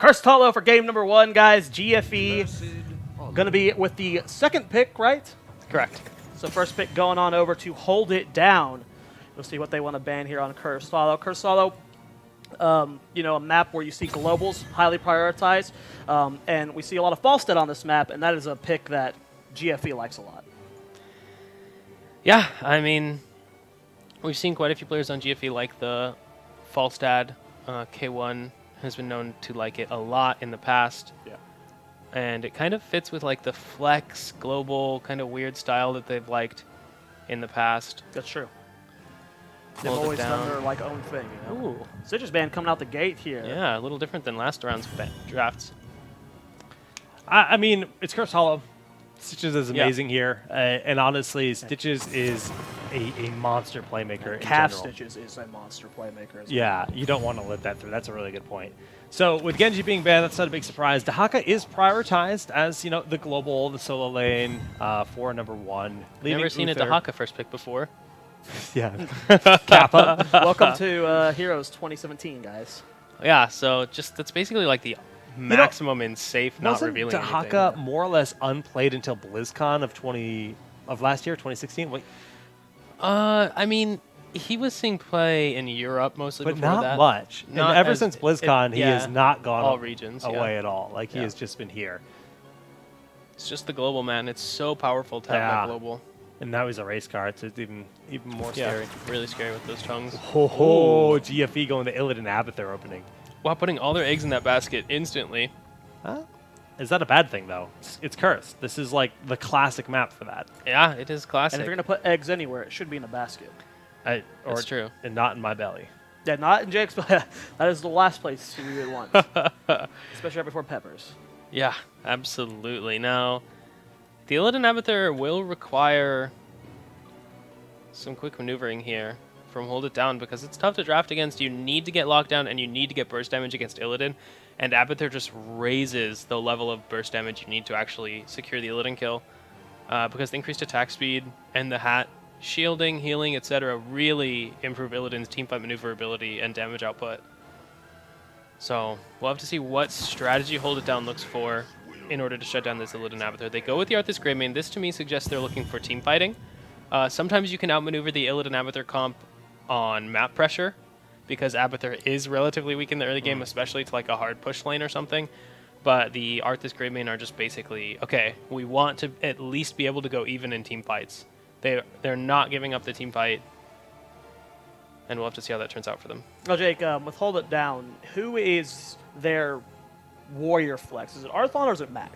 Cursed Hollow for game number 1, guys. GFE going to be with the second pick, right? Correct. So first pick going on over to Hold It Down. We'll see what they want to ban here on Cursed Hollow. Cursed Hollow, a map where you see globals highly prioritized, and we see a lot of Falstead on this map, and that is a pick that GFE likes a lot. Yeah, I mean, we've seen quite a few players on GFE like the Falstad. K1 has been known to like it a lot in the past. Yeah. And it kind of fits with like the flex, global, kind of weird style that they've liked in the past. That's true. They've Hold it always done down. their like own thing. You know? Ooh. Citrus Band coming out the gate here. Yeah, a little different than last round's drafts. I mean, it's Cursed Hollow. Stitches is amazing here, and honestly, Stitches is a monster playmaker in Calf general. Stitches is a monster playmaker as well. Yeah, you don't want to let that through. That's a really good point. So with Genji being banned, that's not a big surprise. Dahaka is prioritized as the global, the solo lane for number 1. Never seen a Dahaka first pick before. Yeah, Kappa. Welcome to Heroes 2017, guys. Yeah, so that's basically like the maximum in safe, not Wasn't revealing Dahaka anything. more or less unplayed until BlizzCon of last year, 2016? Wait, I mean, he was seeing play in Europe mostly but before not that. much. Not and ever as- since BlizzCon, he has not gone all regions away at all. Like he Yeah. has just been here. It's just the global, man. It's so powerful to have that global. And now he's a race car. It's even more scary. Really scary with those tongues. Oh, GFE going to Illidan Abathur opening. Wow, putting all their eggs in that basket instantly. Huh? Is that a bad thing, though? It's cursed. This is like the classic map for that. Yeah, it is classic. And if you're going to put eggs anywhere, it should be in a basket. That's true. And not in my belly. Yeah, not in Jake's, but that is the last place you would want. Especially right before peppers. Yeah, absolutely. Now, the Illidan Abathur will require some quick maneuvering here from Hold It Down because it's tough to draft against. You need to get locked down and you need to get burst damage against Illidan. And Abathur just raises the level of burst damage you need to actually secure the Illidan kill. Because the increased attack speed and the hat, shielding, healing, etc. really improve Illidan's teamfight maneuverability and damage output. So we'll have to see what strategy Hold It Down looks for in order to shut down this Illidan Abathur. They go with the Arthas Greymane. This to me suggests they're looking for team fighting. Sometimes you can outmaneuver the Illidan Abathur comp on map pressure because Abathur is relatively weak in the early game, especially to like a hard push lane or something. But the Arthas Greymane are just basically, okay, we want to at least be able to go even in team fights. They're not giving up the team fight, and we'll have to see how that turns out for them. Well, Jake, with Hold It Down, who is their warrior flex? Is it Arthlon or is it Mac?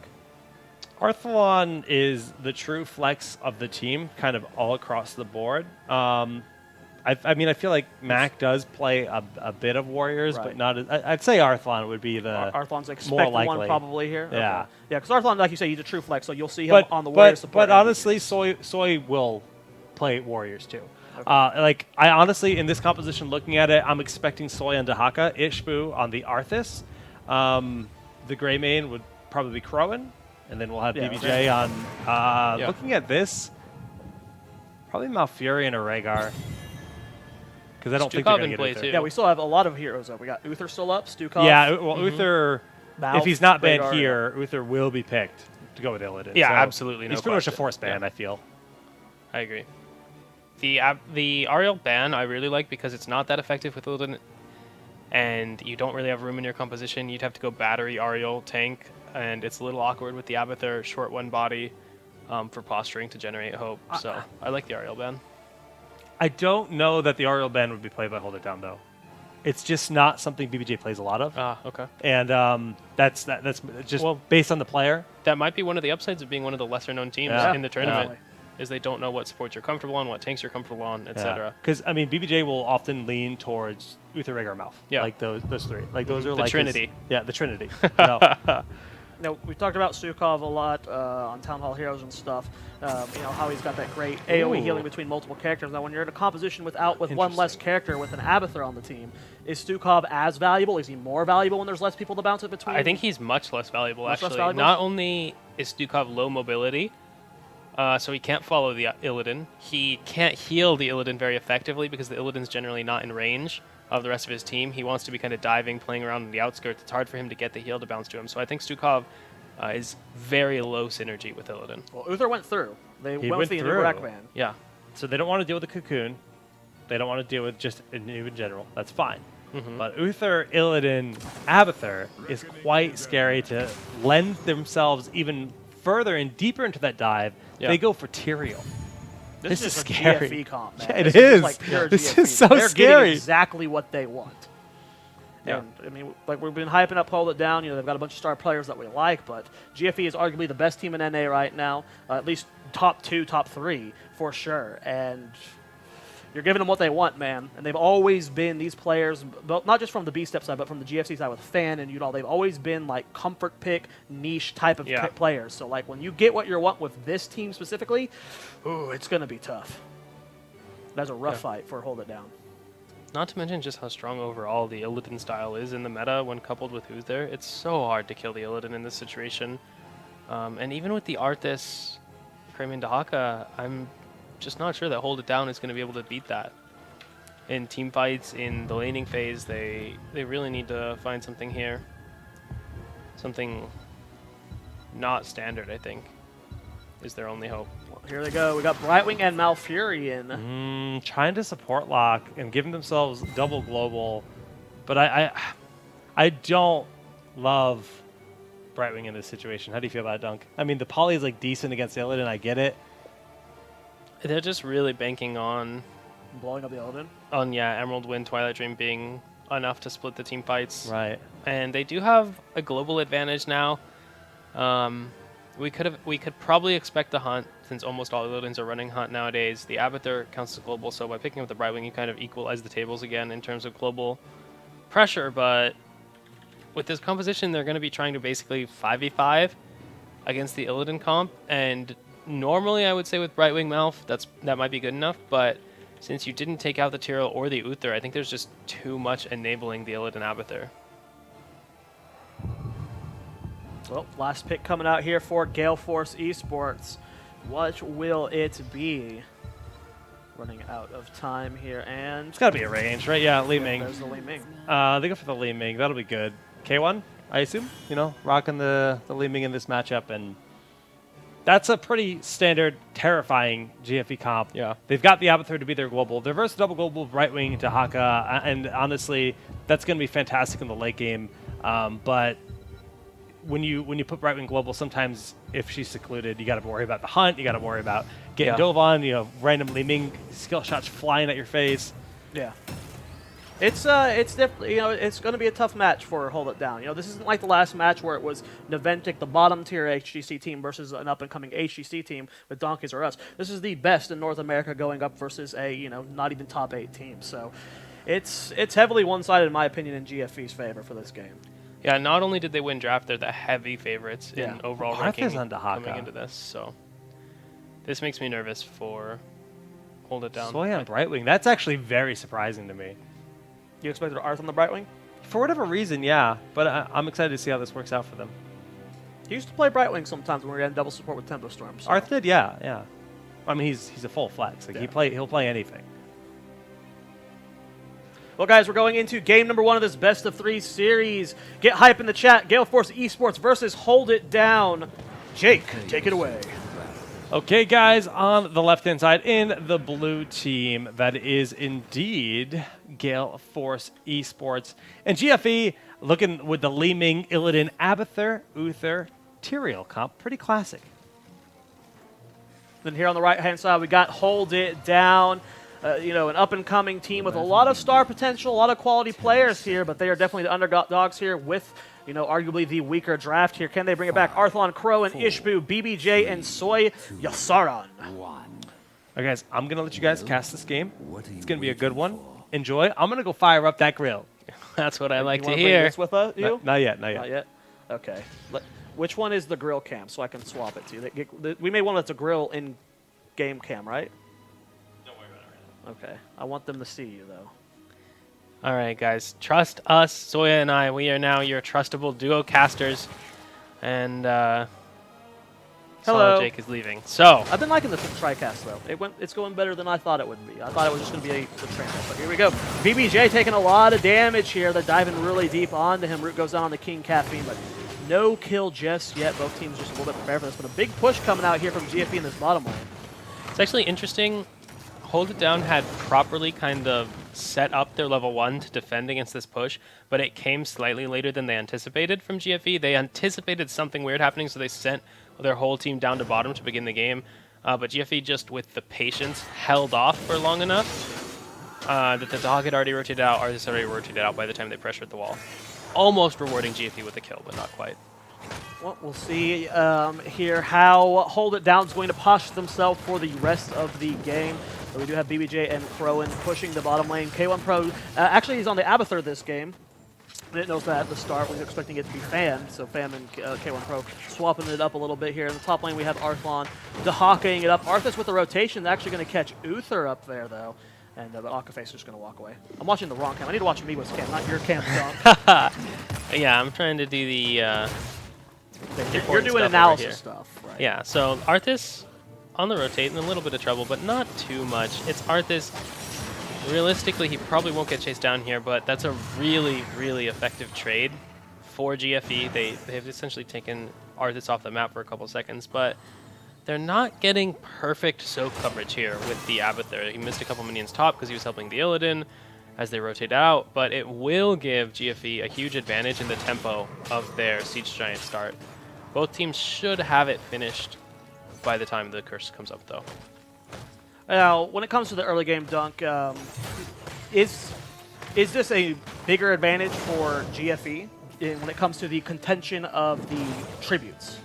Arthalon is the true flex of the team, kind of all across the board. I mean, I feel like Mac does play a bit of warriors, Right. but not. I'd say Arthalon would be the Arthlon's more expected one likely. probably here? Yeah. Okay. Yeah, because Arthlon, like you say, he's a true flex, so you'll see him on the warrior support. But honestly, Soy will play warriors too. Like I honestly, in this composition, looking at it, I'm expecting Soy on Dahaka, Ishbu on the Arthas. The Greymane would probably be Crowan, and then we'll have BBJ on. Looking at this, probably Malfurion or Rhaegar. Because I don't think they're Stukov going in to play get too. Yeah, we still have a lot of heroes up. We got Uther still up, Stukov. Yeah, well, Uther, Malf, if he's not banned Rhaegar, here, Uther will be picked to go with Illidan. Yeah, So absolutely. No he's pretty much a question. force ban, Yeah. I feel. I agree. The Ariel ban I really like because it's not that effective with Illidan, and you don't really have room in your composition. You'd have to go battery Ariel tank, and it's a little awkward with the Abathur short one body for posturing to generate hope. So I like the Ariel ban. I don't know that the Ariel ban would be played by Hold It Down, though. It's just not something BBJ plays a lot of. Ah, okay. And that's just based on the player. That might be one of the upsides of being one of the lesser known teams Yeah. in the tournament. Definitely. Is they don't know what supports you're comfortable on, what tanks you're comfortable on, etc. Because, I mean, BBJ will often lean towards Uther, Rhaegar, Malf. Yeah. Like those three. Like those are The like Trinity. Yeah, the Trinity. No. No, we've talked about Stukov a lot on Town Hall Heroes and stuff. How he's got that great AoE healing between multiple characters. Now, when you're in a composition with one less character with an Abathur on the team, is Stukov as valuable? Is he more valuable when there's less people to bounce it between? I think he's much less valuable, Much less actually. valuable? Not only is Stukov low mobility, so he can't follow the Illidan. He can't heal the Illidan very effectively because the Illidan's generally not in range of the rest of his team. He wants to be kind of diving, playing around on the outskirts. It's hard for him to get the heal to bounce to him. So I think Stukov is very low synergy with Illidan. Well, Uther went through. They He went with the went Anubarak through. ban. Yeah. So they don't want to deal with the Cocoon. They don't want to deal with just Anu in general. That's fine. But Uther, Illidan, Abathur is quite scary to lend themselves even further and deeper into that dive. Yeah. They go for Tyrael. This is a scary. GFE comp, man. Yeah, it This is. just like pure This GFE. is so They're scary. getting exactly what they want. Yeah. And, I mean, like we've been hyping up Hold It Down. You know, they've got a bunch of star players that we like, but GFE is arguably the best team in NA right now. At least top 2, top 3 for sure. And you're giving them what they want, man. And they've always been these players, but not just from the B-Step side, but from the GFC side with Fan and Udall. They've always been like comfort pick, niche type of Yeah. players. So like when you get what you want with this team specifically, ooh, it's gonna be tough. That's a rough fight for Hold It Down. Not to mention just how strong overall the Illidan style is in the meta when coupled with Uther. It's so hard to kill the Illidan in this situation. And even with the Arthas, Kramen Dahaka, I'm just not sure that Hold It Down is going to be able to beat that. In team fights, in the laning phase, they really need to find something here. Something not standard, I think, is their only hope. Well, here they go. We got Brightwing and Malfurion. Trying to support lock and giving themselves double global, but I don't love Brightwing in this situation. How do you feel about it, Dunk? I mean, the poly is like decent against Illidan. I get it. They're just really banking on Blowing up the Illidan. Emerald Wind, Twilight Dream being enough to split the team fights. Right. And they do have a global advantage now. We could probably expect the hunt, since almost all Illidans are running hunt nowadays. The Abathur counts as global, so by picking up the Brightwing, you kind of equalize the tables again in terms of global pressure. But with this composition, they're going to be trying to basically 5v5 against the Illidan comp, and normally I would say with Brightwing Malf, that might be good enough, but since you didn't take out the Tyrael or the Uther, I think there's just too much enabling the Illidan Abathur. Well, last pick coming out here for Gale Force Esports. What will it be? Running out of time here, and It's got to be a range, right? Yeah, Li Ming. there's the Li Ming. They go for the Li Ming. That'll be good. K1, I assume. You know, rocking the Li Ming in this matchup, and that's a pretty standard, terrifying GFE comp. Yeah. They've got the Abathur to be their global. They're versus double global Brightwing to Haka, and honestly, that's going to be fantastic in the late game. But when you put Brightwing global, sometimes if she's secluded, you got to worry about the hunt. You got to worry about getting dove on. You know, random Li Ming skill shots flying at your face. Yeah. It's definitely, you know, it's going to be a tough match for Hold It Down. You know, this isn't like the last match where it was Naventic, the bottom tier HGC team, versus an up and coming HGC team with Donkeys or us. This is the best in North America going up versus a, you know, not even top 8 team. So it's heavily one-sided in my opinion in GFE's favor for this game. Yeah, not only did they win draft, they're the heavy favorites Yeah. in overall Arthas ranking on Dahaka. coming into this. So this makes me nervous for Hold It Down. Soya and Brightwing. That's actually very surprising to me. You expected Arth on the Brightwing? For whatever reason, yeah. But I'm excited to see how this works out for them. He used to play Brightwing sometimes when we were in double support with Tempo Storm. So. Arth did, yeah. I mean, he's a full flex. Like Yeah. he'll play anything. Well, guys, we're going into game number 1 of this best of 3 series. Get hype in the chat. Gale Force Esports versus Hold It Down. Jake, take it away. Okay, guys, on the left-hand side in the blue team, that is indeed Gale Force Esports. And GFE looking with the Li Ming, Illidan, Abathur, Uther, Tyrael comp. Pretty classic. Then here on the right-hand side, we got Hold It Down. You know, an up-and-coming team with a lot of star potential, a lot of quality players here, but they are definitely the underdogs here with, you know, arguably the weaker draft here. Can they bring it back? Arthlon, Crow, and Ishbu, BBJ, and Soy Yasaran. Okay, guys, I'm going to let you guys cast this game. It's going to be a good one. Enjoy. I'm going to go fire up that grill. That's what I like You to wanna bring hear. this with you? Not yet. Not yet? Okay. Which one is the grill cam so I can swap it to? We may want it to grill in game cam, right? Don't worry about it right Okay. I want them to see you, though. All right, guys. Trust us, Soya and I. We are now your trustable duo casters. And Hello. Jake is leaving. So I've been liking the TriCast though. It's going better than I thought it would be. I thought it was just going to be the train wreck, but here we go. BBJ taking a lot of damage here. They're diving really deep onto him. Root goes down on the King Caffeine, but no kill just yet. Both teams just a little bit prepared for this, but a big push coming out here from GFE in this bottom lane. it's actually interesting. Hold It Down had properly kind of set up their level 1 to defend against this push, but it came slightly later than they anticipated from GFE. They anticipated something weird happening, so they sent their whole team down to bottom to begin the game. But GFE, just with the patience, held off for long enough that the dog had already rotated out, or this already rotated out by the time they pressured the wall. Almost rewarding GFE with a kill, but not quite. Well, we'll see here how Hold It Down is going to posture themselves for the rest of the game. So we do have BBJ and Crowan pushing the bottom lane. K1 Pro, actually he's on the Abathur this game. Didn't know that at the start. We were expecting it to be Fan, so Fan and K1 Pro swapping it up a little bit here. In the top lane, we have Arthlon Dahakaing it up. Arthas with the rotation, actually going to catch Uther up there, though. And but Akaface is just going to walk away. I'm watching the wrong cam. I need to watch Miwa's cam, not your cam, Dunk. Yeah, I'm trying to do the... You're doing analysis stuff, right? Yeah, so Arthas on the rotate in a little bit of trouble, but not too much. It's Arthas. Realistically, he probably won't get chased down here, but that's a really, really effective trade for GFE. They've essentially taken Arthas off the map for a couple seconds, but they're not getting perfect soak coverage here with the Abathur. He missed a couple minions top because he was helping the Illidan as they rotate out, but it will give GFE a huge advantage in the tempo of their Siege Giant start. Both teams should have it finished by the time the curse comes up, though. Now, when it comes to the early game, Dunk, is this a bigger advantage for GFE when it comes to the contention of the tributes?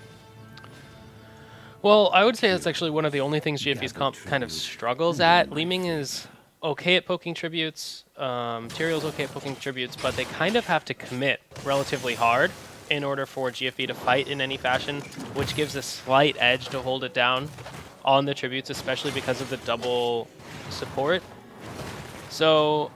Well, I would say that's actually one of the only things GFE's comp kind of struggles at. Leeming is okay at poking tributes, Tyrael's okay at poking tributes, but they kind of have to commit relatively hard in order for GFE to fight in any fashion, which gives a slight edge to Hold It Down on the tributes, especially because of the double support. So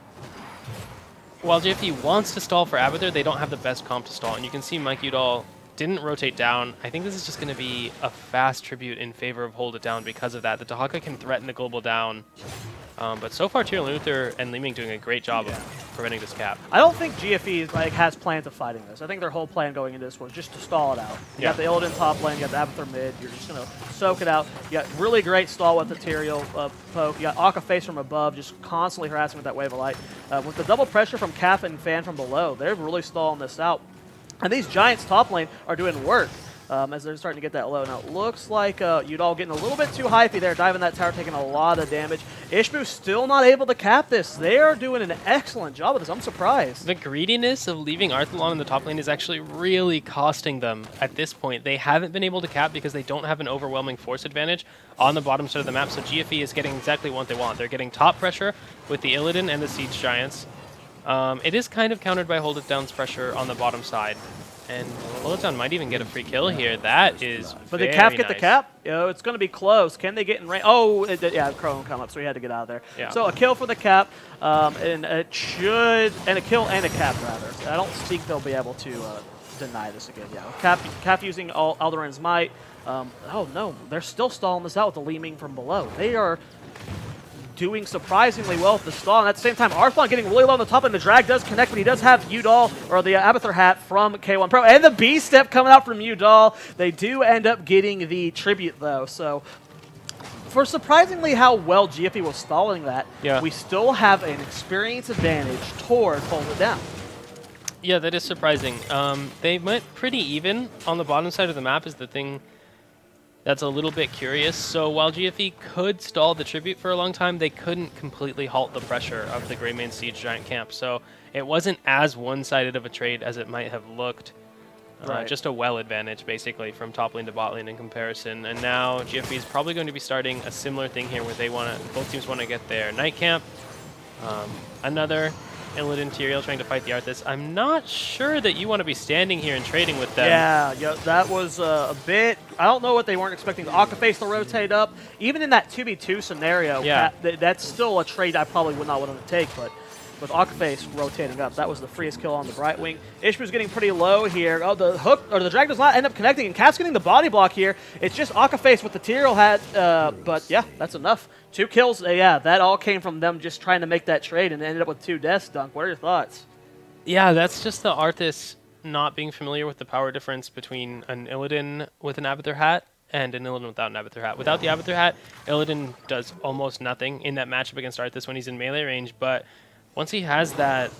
while GFE wants to stall for Abathur, they don't have the best comp to stall, and you can see Mike Udall didn't rotate down. I think this is just going to be a fast tribute in favor of Hold It Down because of that. The Dahaka can threaten the global down. But so far, Tyrael Uther and Leeming doing a great job of preventing this cap. I don't think GFE has plans of fighting this. I think their whole plan going into this was just to stall it out. You got the Illidan top lane, you got the Abathur mid, you're just going to soak it out. You got really great stall with the Tyrael poke. You got Akaface from above, just constantly harassing with that wave of light. With the double pressure from Caff and Fan from below, they're really stalling this out. And these Giants top lane are doing work. As they're starting to get that low. Now, it looks like Udall getting a little bit too hypey there, diving that tower, taking a lot of damage. Ishbu still not able to cap this. They are doing an excellent job with this. I'm surprised. The greediness of leaving Arthalon in the top lane is actually really costing them at this point. They haven't been able to cap because they don't have an overwhelming force advantage on the bottom side of the map, so GFE is getting exactly what they want. They're getting top pressure with the Illidan and the Siege Giants. It is kind of countered by Hold It Down's pressure on the bottom side. And Hold It Down might even get a free kill here. That is But did Cap get the cap? You know, it's going to be close. Can they get in range? Oh, yeah, Crow will come up, so he had to get out of there. Yeah. So a kill for the cap, and it should, and a kill and a cap, rather. So I don't think they'll be able to deny this again. Yeah, Cap using Alderan's might. Oh, no, they're still stalling this out with the Leeming from below. They are doing surprisingly well with the stall, and at the same time, Arthlon getting really low on the top, and the drag does connect, but he does have Udall, or the Abathur hat from K1 Pro, and the B-step coming out from Udall. They do end up getting the tribute, though, so for surprisingly how well GFE was stalling that, we still have an experience advantage towards Hold It Down. Yeah, that is surprising. They went pretty even on the bottom side of the map is the thing that's a little bit curious. So while GFE could stall the tribute for a long time, they couldn't completely halt the pressure of the Greymane Siege Giant camp. So it wasn't as one-sided of a trade as it might have looked. Just a well advantage, basically, from top lane to bot lane in comparison. And now GFE is probably going to be starting a similar thing here where they both teams want to get their night camp. Another Illidan Tyrael trying to fight the Arthas. I'm not sure that you want to be standing here and trading with them. Yeah, that was a bit... I don't know what they weren't expecting. The Akaface to rotate up. Even in that 2v2 scenario, that's still a trade I probably would not want to take, but with Akaface rotating up. That was the freest kill on the Brightwing. Ishbu's getting pretty low here. Oh, the hook, or the drag does not end up connecting, and Cat's getting the body block here. It's just Akaface with the Tyrael hat, but yeah, that's enough. 2 kills, yeah, that all came from them just trying to make that trade and ended up with 2 deaths, Dunk. What are your thoughts? Yeah, that's just the Arthas not being familiar with the power difference between an Illidan with an Abathur hat and an Illidan without an Abathur hat. Without the Abathur hat, Illidan does almost nothing in that matchup against Arthas when he's in melee range, but once he has that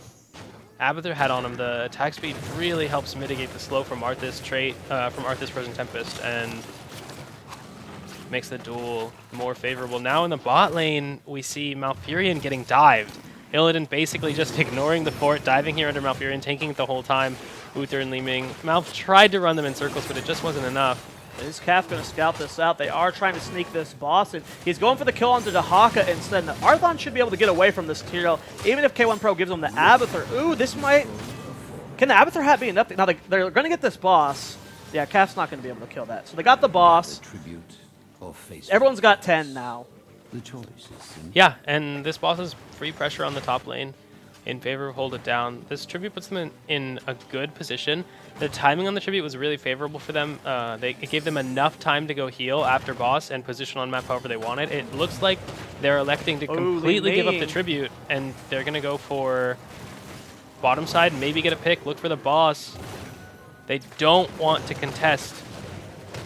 Abathur hat on him, the attack speed really helps mitigate the slow from Arthas trait, from Arthas Frozen Tempest, and makes the duel more favorable. Now in the bot lane, we see Malfurion getting dived. Illidan basically just ignoring the fort, diving here under Malfurion, tanking it the whole time. Uther and Li Ming. Malf tried to run them in circles, but it just wasn't enough. Is Calf going to scout this out? They are trying to sneak this boss, and he's going for the kill onto Dahaka instead. Now, Arthon should be able to get away from this Tyrael, even if K1 Pro gives him the Abathur. Ooh, this might... Can the Abathur hat be enough? Now, they're going to get this boss. Yeah, Calf's not going to be able to kill that. So they got the boss. Everyone's got 10 now. Yeah, and this boss is free pressure on the top lane in favor of Hold It Down. This tribute puts them in a good position. The timing on the tribute was really favorable for them. It gave them enough time to go heal after boss and position on map however they wanted. It looks like they're electing to completely give up the tribute, and they're going to go for bottom side, maybe get a pick, look for the boss. They don't want to contest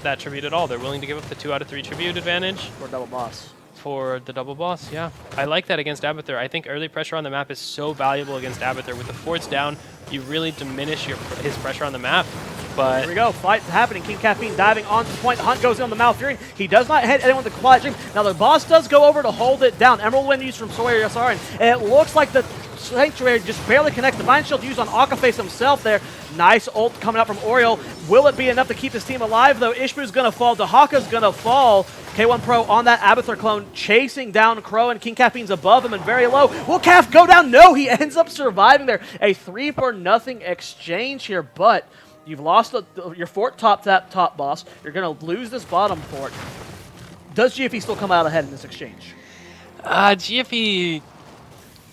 that tribute at all. They're willing to give up the 2 out of 3 tribute advantage. For double boss. For the double boss, yeah. I like that against Abathur. I think early pressure on the map is so valuable against Abathur. With the forts down, you really diminish his pressure on the map. But here we go, fight happening. King Caffeine diving onto the point. Hunt goes in on the Malfurion. He does not hit anyone with the Quiet Dream. Now the boss does go over to hold it down. Emerald Wind used from Sawyer Yasarin, and it looks like the Sanctuary just barely connects. Divine Shield used on Akaface himself there. Nice ult coming out from Oriole. Will it be enough to keep this team alive, though? Ishbu's going to fall. Dahaka's going to fall. K1 Pro on that Abathur clone, chasing down Crow, and King Caffeine's above him and very low. Will Caff go down? No, he ends up surviving there. A 3-for-0 exchange here, but you've lost your fort top boss. You're going to lose this bottom fort. Does GFE still come out ahead in this exchange? GFE...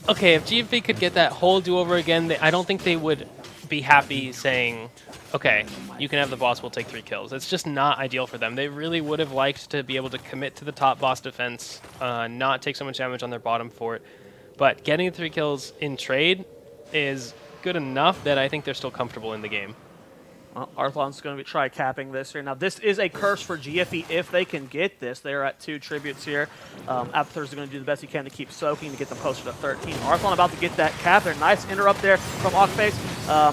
Okay, if GFE could get that whole do-over again, I don't think they would be happy saying, okay, you can have the boss, we'll take 3 kills. It's just not ideal for them. They really would have liked to be able to commit to the top boss defense, not take so much damage on their bottom fort. But getting 3 kills in trade is good enough that I think they're still comfortable in the game. Well, Arthon's going to try capping this here. Now, this is a curse for GFE if they can get this. They're at 2 tributes here. Abathur's going to do the best he can to keep soaking to get them closer to 13. Arthon about to get that cap there. Nice interrupt there from Akaface.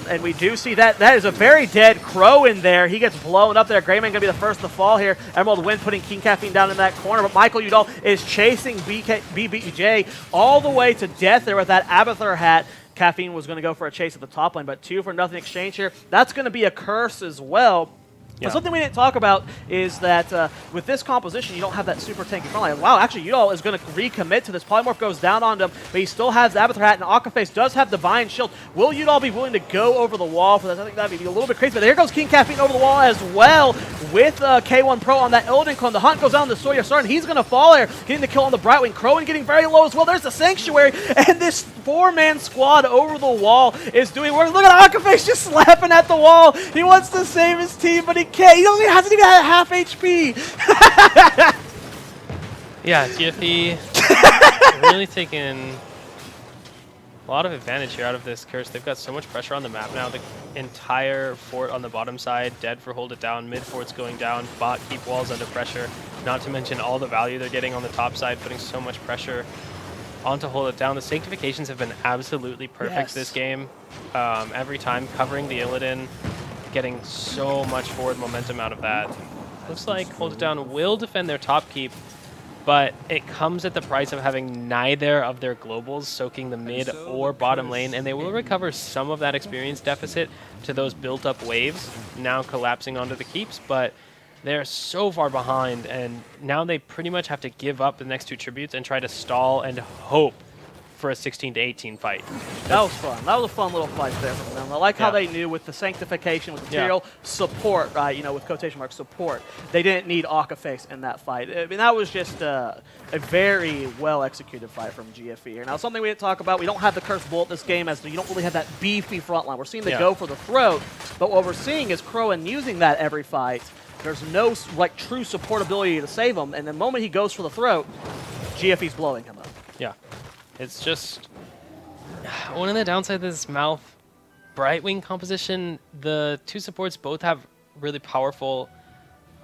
And we do see that. That is a very dead Crow in there. He gets blown up there. Greyman going to be the first to fall here. Emerald Wind putting King Caffeine down in that corner. But Michael Udall is chasing BBJ all the way to death there with that Abathur hat. Caffeine was going to go for a chase at the top lane, but 2-for-0 exchange here. That's going to be a curse as well. Yeah. But something we didn't talk about is that with this composition, you don't have that super tanky front line. Wow, actually, Udall is going to recommit to this. Polymorph goes down on him, but he still has the Abathur hat, and Akaface does have Divine Shield. Will Udall be willing to go over the wall for this? I think that would be a little bit crazy, but there goes King Caffeine over the wall as well with K1 Pro on that Illidan clone. The Hunt goes down to Sawyer Sarn. He's going to fall there, getting the kill on the Brightwing. Crowin getting very low as well. There's the Sanctuary, and this 4-man squad over the wall is doing work. Look at Akaface just slapping at the wall. He wants to save his team, but he can't. He hasn't even had half HP. Yeah, GFE really taking a lot of advantage here out of this curse. They've got so much pressure on the map now. The entire fort on the bottom side dead for Hold It Down. Mid fort's going down. Bot keep walls under pressure. Not to mention all the value they're getting on the top side, putting so much pressure onto Hold It Down. The Sanctifications have been absolutely perfect this game. Every time covering the Illidan, getting so much forward momentum out of that. Looks like Hold It Down will defend their top keep, but it comes at the price of having neither of their globals soaking the mid or bottom lane, and they will recover some of that experience deficit to those built-up waves, now collapsing onto the keeps, but they're so far behind, and now they pretty much have to give up the next 2 tributes and try to stall and hope for a 16-18 fight. That was fun. That was a fun little fight there from them. I like how they knew with the sanctification, with material support, right? You know, with quotation marks support, they didn't need Akaface in that fight. I mean, that was just a very well executed fight from GFE here. Now, something we didn't talk about, we don't have the cursed bullet this game, as you don't really have that beefy front line. We're seeing the go for the throat, but what we're seeing is Crowan using that every fight. There's no like true support ability to save him, and the moment he goes for the throat, GFE's blowing him up. Yeah, it's just one of the downsides of this Mouth Brightwing composition. The two supports both have really powerful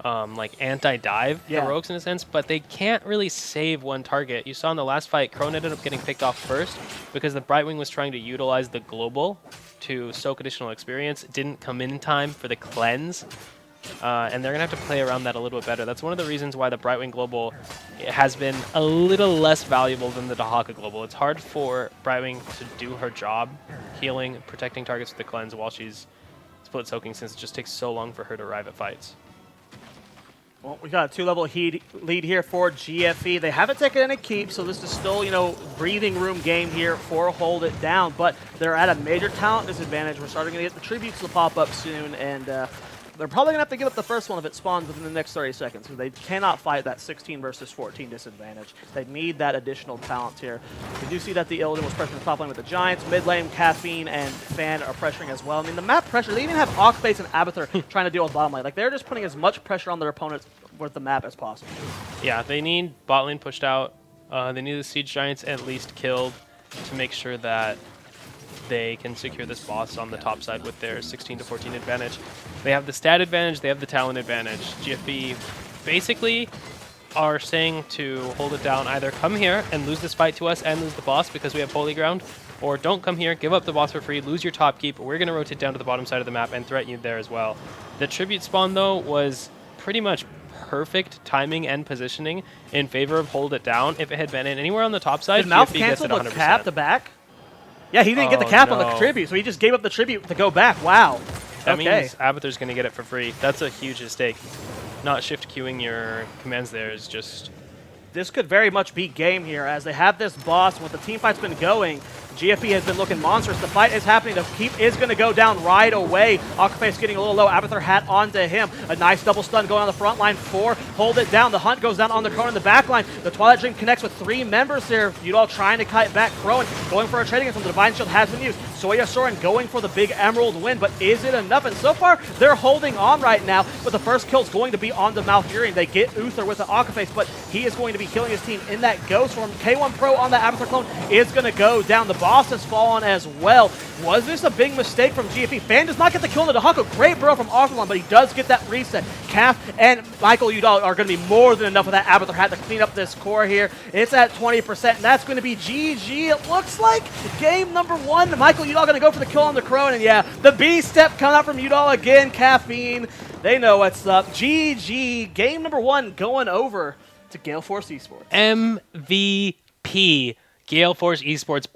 like anti-dive heroics in a sense, but they can't really save one target. You saw in the last fight, Crone ended up getting picked off first because the Brightwing was trying to utilize the global to soak additional experience. It didn't come in time for the cleanse. And they're going to have to play around that a little bit better. That's one of the reasons why the Brightwing Global has been a little less valuable than the Dahaka Global. It's hard for Brightwing to do her job, healing, protecting targets with the cleanse while she's split soaking, since it just takes so long for her to arrive at fights. Well, we got a 2-level lead here for GFE. They haven't taken any keeps, so this is still, you know, breathing room game here for Hold It Down, but they're at a major talent disadvantage. We're starting to get the tributes to pop up soon, and they're probably going to have to give up the first one if it spawns within the next 30 seconds, because they cannot fight that 16 versus 14 disadvantage. They need that additional talent here. We do see that the Illidan was pressuring the top lane with the Giants. Mid lane, Caffeine and Fan are pressuring as well. I mean, the map pressure, they even have Ocbase and Abathur trying to deal with bottom lane. Like, they're just putting as much pressure on their opponents with the map as possible. Yeah, they need bot lane pushed out. They need the Siege Giants at least killed to make sure that they can secure this boss on the top side with their 16-14 advantage. They have the stat advantage, they have the talent advantage. GFB basically are saying to Hold It Down, either come here and lose this fight to us and lose the boss because we have holy ground, or don't come here, give up the boss for free, lose your top keep, we're going to rotate down to the bottom side of the map and threaten you there as well. The tribute spawn, though, was pretty much perfect timing and positioning in favor of Hold It Down. If it had been in anywhere on the top side, did Mouth GFB gets cancel it 100%. the cap to back? Yeah, he didn't get the cap on the tribute, so he just gave up the tribute to go back. Wow. That means Abathur's going to get it for free. That's a huge mistake. Not shift queuing your commands there is just... This could very much be game here, as they have this boss. When the team fight's been going, GFE has been looking monstrous. The fight is happening. The keep is going to go down right away. Akaface getting a little low. Abathur hat onto him. A nice double stun going on the front line for Hold It Down. The hunt goes down on the Crone in the back line. The Twilight Dream connects with 3 members here. Udall trying to kite back Crone. Going for a trading against him. The Divine Shield has been used. Soya Soren going for the big Emerald win, but is it enough? And so far, they're holding on right now, but the first kill is going to be on the Malfurion. They get Uther with the Akaface, but he is going to be killing his team in that Ghost form. K1 Pro on the Abathur clone is going to go down. The boss has fallen as well. Was this a big mistake from GFE? Fan does not get the kill on the Dahaka. Great burrow from Octalon, but he does get that reset. Calf and Michael Udall are going to be more than enough of that Abathur hat to clean up this core here. It's at 20%, and that's going to be GG. It looks like game number 1. Michael Udall going to go for the kill on the Crone, and yeah, the B-step coming out from Udall again. Caffeine, they know what's up. GG. Game number 1 going over to Gale Force Esports. MVP. Gale Force Esports